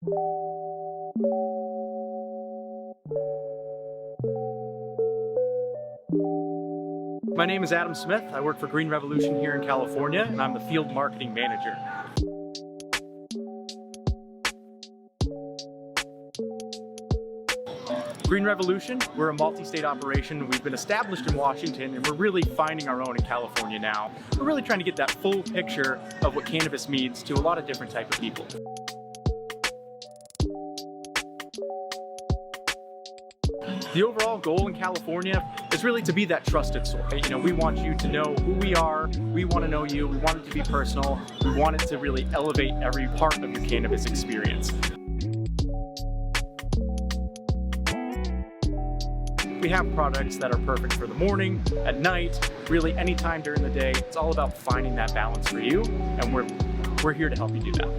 My name is Adam Smith. I work for Green Revolution here in California, and I'm the field marketing manager. Green Revolution, we're a multi-state operation. We've been established in Washington, and we're really finding our own in California now. We're really trying to get that full picture of what cannabis means to a lot of different types of people. The overall goal in California is really to be that trusted source. We want you to know who we are, we want to know you, we want it to be personal, we want it to really elevate every part of your cannabis experience. We have products that are perfect for the morning, at night, really any time during the day. It's all about finding that balance for you, and we're here to help you do that.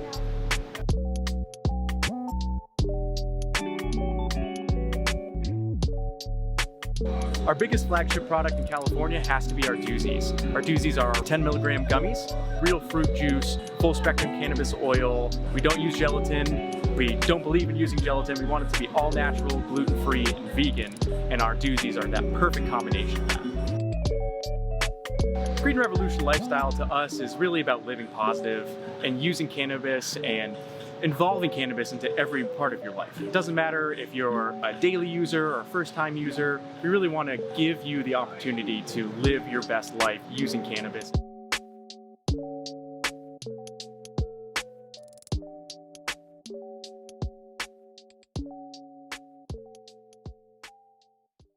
Our biggest flagship product in California has to be our doozies. Our doozies are our 10 milligram gummies, real fruit juice, full spectrum cannabis oil. We don't use gelatin. We don't believe in using gelatin. We want it to be all natural, gluten-free, and vegan. And our doozies are that perfect combination of that. Green Revolution lifestyle to us is really about living positive and using cannabis and involving cannabis into every part of your life. It doesn't matter if you're a daily user or a first-time user. We really want to give you the opportunity to live your best life using cannabis.